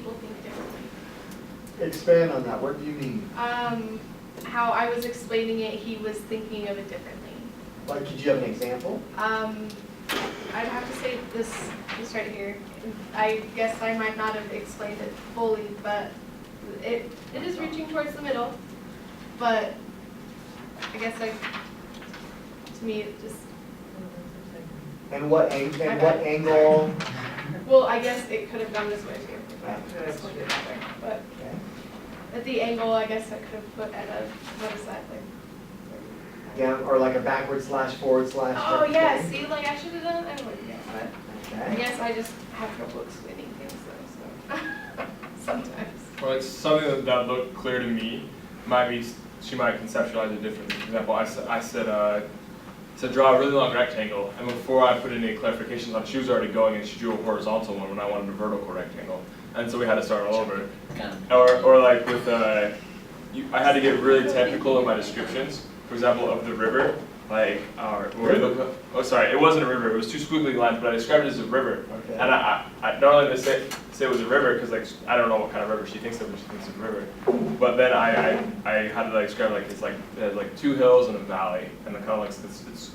people think differently. Expand on that. What do you mean? How I was explaining it, he was thinking of it differently. Like, could you have an example? I'd have to say this right here. I guess I might not have explained it fully, but it is reaching towards the middle. But I guess to me it just. And what angle? Well, I guess it could have gone this way too. If I pointed that way. But at the angle, I guess I could have put at a, what is that like? Down, or like a backward slash, forward slash. Oh yeah, see, like I should have done it anyway, yeah, but I Okay. guess I just have trouble explaining things though, so sometimes. Or like something that looked clear to me might be, she might conceptualize it differently. For example, I said draw a really long rectangle, and before I put any clarifications on, she was already going and she drew a horizontal one when I wanted a vertical rectangle, and so we had to start all over. Or like with I had to get really technical in my descriptions. For example, of the river, like oh sorry, it wasn't a river. It was two squiggly lines, but I described it as a river. Okay. And I normally they say it was a river because like I don't know what kind of river she thinks of when she thinks of a river. But then I had to like describe like it has like two hills and a valley, and the kind of like it's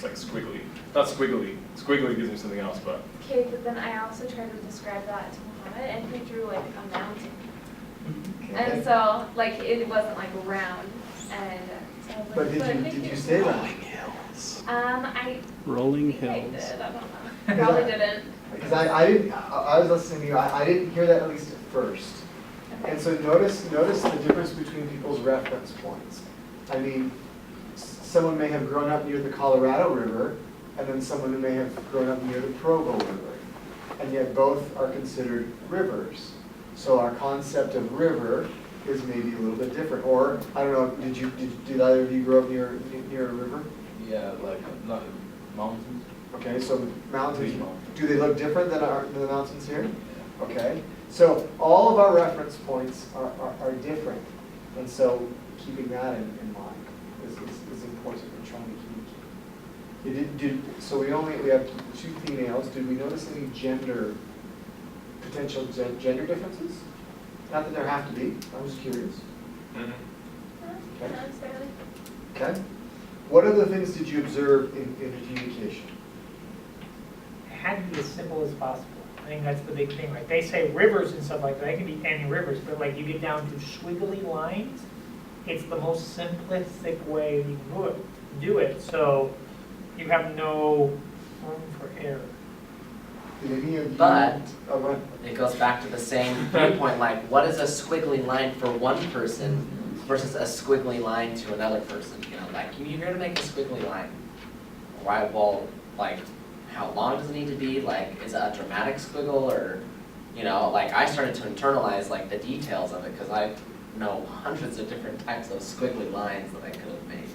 like squiggly. Not squiggly. Squiggly gives me something else, but. Okay, but then I also tried to describe that to Muhammad, and he drew like a mountain. Okay. And so like it wasn't like round, and so I was like, But did you say that? I Rolling think I hills. did. I don't know. Probably didn't. Because I was listening to you. I didn't hear that at least at first. And so notice the difference between people's reference points. I mean, someone may have grown up near the Colorado River, and then someone who may have grown up near the Provo River. And yet both are considered rivers. So our concept of river is maybe a little bit different. Or, I don't know, did either of you grow up near a river? Yeah, like not mountains. Okay, so mountains, do they look different than the mountains here? Okay, so all of our reference points are different. And so keeping that in mind is important in trying to communicate. So we have two females. Did we notice any potential gender differences? Not that there have to be, I was curious. Mm-hmm. Okay. Not necessarily. Okay. What other things did you observe in communication? It had to be as simple as possible. I think that's the big thing, right? They say rivers and stuff like that. They can be any rivers, but like you get down to squiggly lines, it's the most simplistic way you can do it. So you have no room for error. Did any of you? But Oh, go ahead. it goes back to the same viewpoint, like what is a squiggly line for one person versus a squiggly line to another person? You know, like you're here to make a squiggly line. Why? Well, like how long does it need to be? Like is it a dramatic squiggle or, you know, like I started to internalize like the details of it because I know hundreds of different types of squiggly lines that I could have made.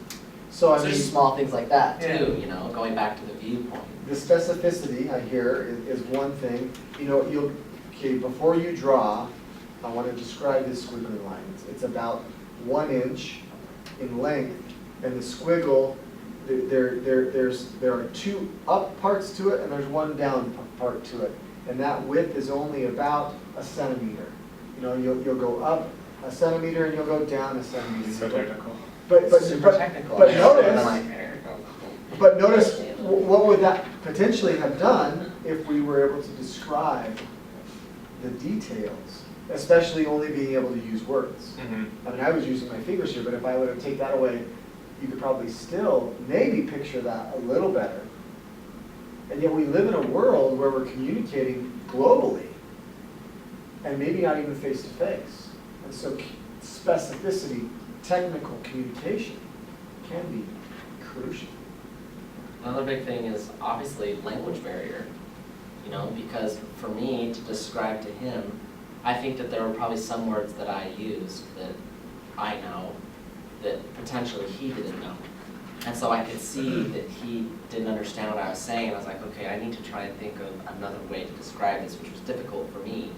So I So mean, there's small things like that too, Yeah. you know, going back to the viewpoint. the specificity I hear is one thing. You know, before you draw, I want to describe this squiggly line. It's about 1 inch in length, and the squiggle, there are two up parts to it, and there's one down part to it, and that width is only about a centimeter. You know, you'll go up a centimeter and you'll go down a centimeter. So technical. Super technical. But But notice, what would that potentially have done if we were able to describe the details, especially only being able to use words? Mm-hmm. I mean, I was using my fingers here, but if I were to take that away, you could probably still maybe picture that a little better. And yet we live in a world where we're communicating globally, and maybe not even face to face. And so specificity, technical communication can be crucial. Another big thing is obviously language barrier, you know, because for me to describe to him, I think that there were probably some words that I used that I know that potentially he didn't know. And so I could see that he didn't understand what I was saying, and I was like, okay, I need to try and think of another way to describe this, which was difficult for me,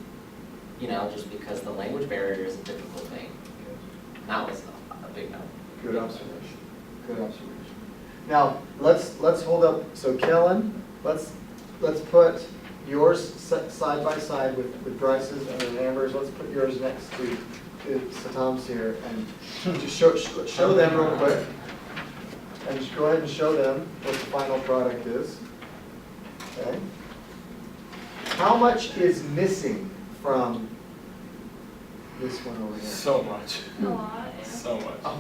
you know, just because the language barrier is a difficult thing. And that was a big no. Good observation. Good observation. Now let's hold up. So Kellen, let's put yours side by side with Bryce's and then Amber's. Let's put yours next to Satam's here and just show them real quick. And just go ahead and show them what the final product is. Okay. How much is missing from this one over here? So much, A lot, yeah. so much. Oh.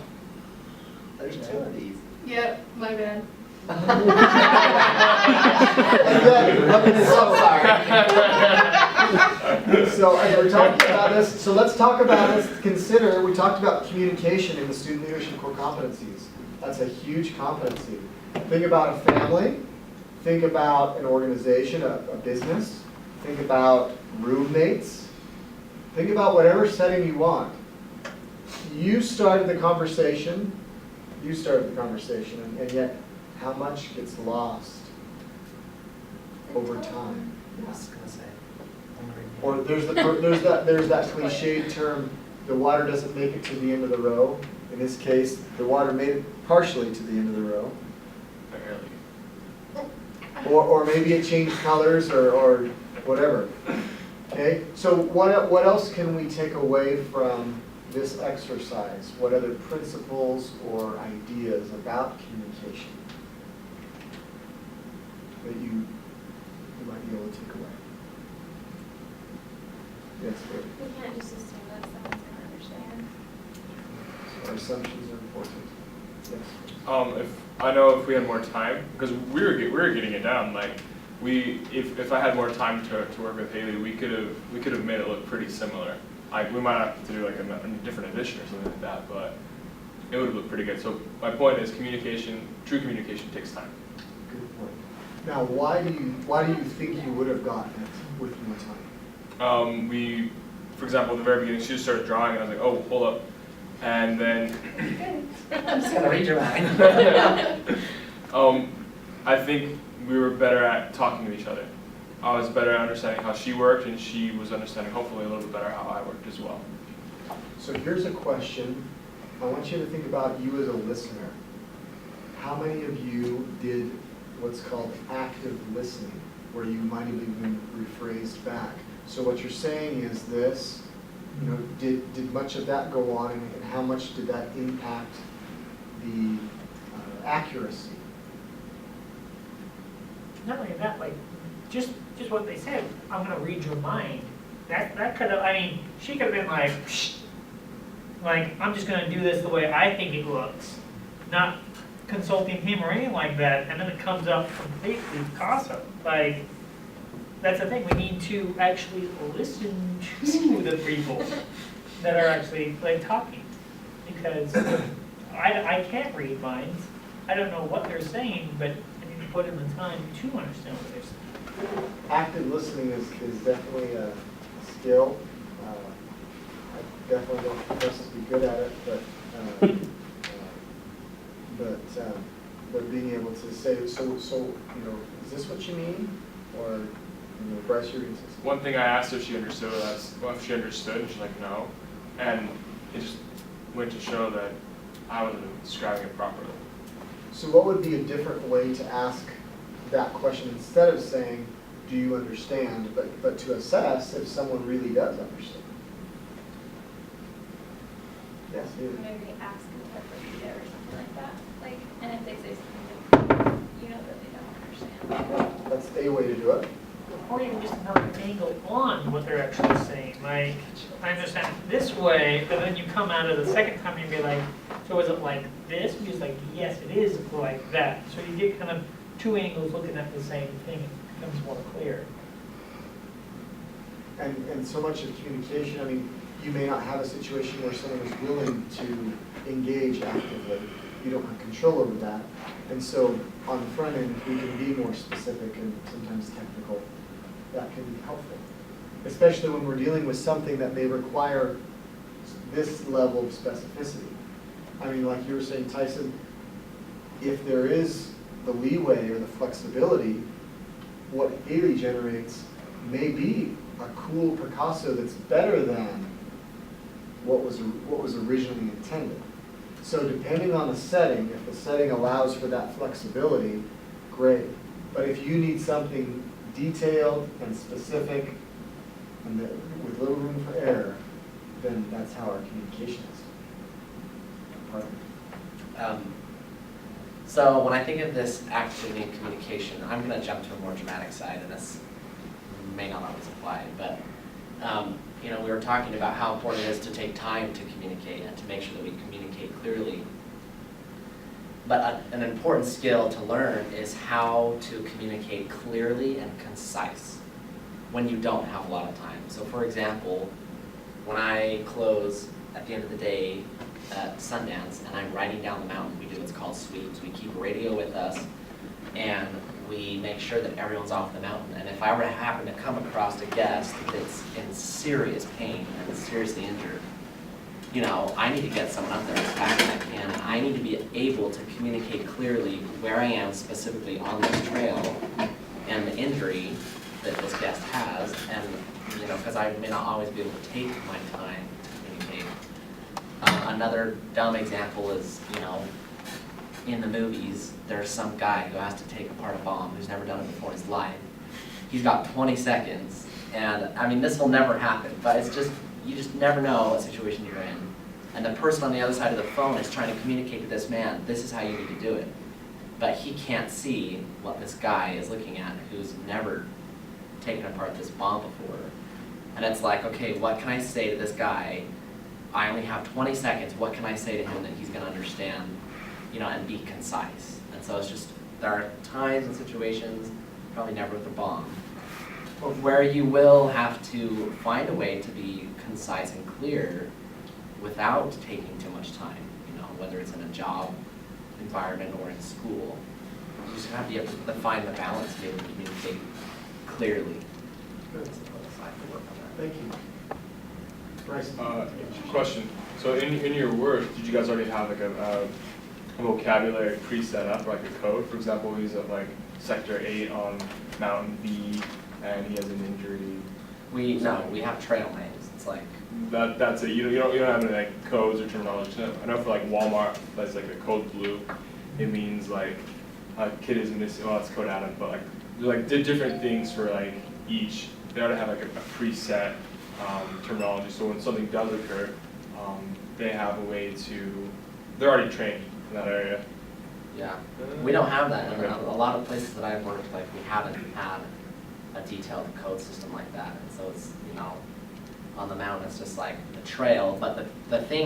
There's two of these. Yep, my bad. Again, let me So sorry. So as we're talking about this, so let's talk about, let's consider, we talked about communication in the student leadership core competencies. That's a huge competency. Think about a family, think about an organization, a business, think about roommates, think about whatever setting you want. You started the conversation, and yet how much gets lost over time? I was gonna say. Or there's that cliched term, the water doesn't make it to the end of the row. In this case, the water made it partially to the end of the row. Barely. Or maybe it changed colors or whatever. Okay, so what else can we take away from this exercise? What other principles or ideas about communication that you might be able to take away? Yes, David. We can't just assume that someone's gonna understand. So our assumptions are important. Yes. If we had more time, because we were getting it down, like, if I had more time to work with Haley, we could have made it look pretty similar. Like, we might have to do like a different edition or something like that, but it would look pretty good. So my point is communication, true communication takes time. Good point. Now, why do you think you would have gotten it with more time? For example, at the very beginning, she just started drawing, and I was like, oh, hold up. And then I'm just gonna read your mind. I think we were better at talking to each other. I was better at understanding how she worked, and she was understanding hopefully a little bit better how I worked as well. So here's a question. I want you to think about you as a listener. How many of you did what's called active listening, where you might have even rephrased back? So what you're saying is this, did much of that go on, and how much did that impact the accuracy? Not only that, like, just what they said, I'm gonna read your mind. That could have, she could have been like, psh, like, I'm just gonna do this the way I think it looks, not consulting him or anything like that, and then it comes up completely Picasso. Like, that's the thing, we need to actually listen to the people that are actually, like, talking. Because I can't read minds. I don't know what they're saying, but I need to put in the time to understand what they're saying. Active listening is definitely a skill. I definitely don't profess to be good at it, but being able to say, so is this what you mean? Or, Bryce, you're One thing I asked her if she understood, and she's like, no. And it just went to show that I wasn't describing it properly. So what would be a different way to ask that question instead of saying, do you understand, but to assess if someone really does understand? Yes, you. Maybe ask them what they did or something like that. Like, and if they say something, that they don't understand. That's a way to do it. Or even just another angle on what they're actually saying. Like, I understand it this way, but then you come out of the second time and be like, so is it like this? And you're like, yes, it is like that. So you get kind of two angles looking at the same thing. It becomes more clear. And so much of communication, you may not have a situation where someone is willing to engage actively. You don't have control over that. And so on the front end, if we can be more specific and sometimes technical, that can be helpful. Especially when we're dealing with something that may require this level of specificity. Like you were saying, Tyson, if there is the leeway or the flexibility, what Haley generates may be a cool Picasso that's better than what was originally intended. So depending on the setting, if the setting allows for that flexibility, great. But if you need something detailed and specific and with little room for error, then that's how our communication is. Pardon? So when I think of this activity in communication, I'm going to jump to a more dramatic side, and this may not always apply, but you know, we were talking about how important it is to take time to communicate and to make sure that we communicate clearly. But an important skill to learn is how to communicate clearly and concise when you don't have a lot of time. So for example, when I close at the end of the day at Sundance and I'm riding down the mountain, we do what's called sweeps. We keep a radio with us and we make sure that everyone's off the mountain. And if I were to happen to come across a guest that's in serious pain and seriously injured, you know, I need to get someone up there as fast as I can. And I need to be able to communicate clearly where I am specifically on this trail and the injury that this guest has. And, you know, because I may not always be able to take my time to communicate. Another dumb example is, you know, in the movies, there's some guy who has to take apart a bomb who's never done it before in his life. He's got 20 seconds, and I mean, this will never happen, but it's just, you just never know what situation you're in. And the person on the other side of the phone is trying to communicate to this man, this is how you need to do it. But he can't see what this guy is looking at who's never taken apart this bomb before. And it's like, okay, what can I say to this guy? I only have 20 seconds, what can I say to him that he's gonna understand, you know, and be concise. And so it's just, there are times and situations, probably never with a bomb, but where you will have to find a way to be concise and clear without taking too much time, you know, whether it's in a job environment or in school. You just have to be able to find the balance to be able to communicate clearly. Good. Thank you. Bryce? Question. So in your work, did you guys already have like a vocabulary pre-set up, like a code? For example, he's at like Sector 8 on Mountain B, and he has an injury. We have trail names. It's like, That's it. You don't have any like codes or terminology. I know for like Walmart, that's like a code blue. It means like a kid is missing. Well, it's code Adam, but like they're like different things for like each. They ought to have like a preset terminology. So when something does occur, they have a way to. They're already trained in that area. yeah, we don't have that. In a lot of places that I've worked, like we haven't had a detailed code system like that. And so it's, you know, on the mountain, it's just like the trail. But the thing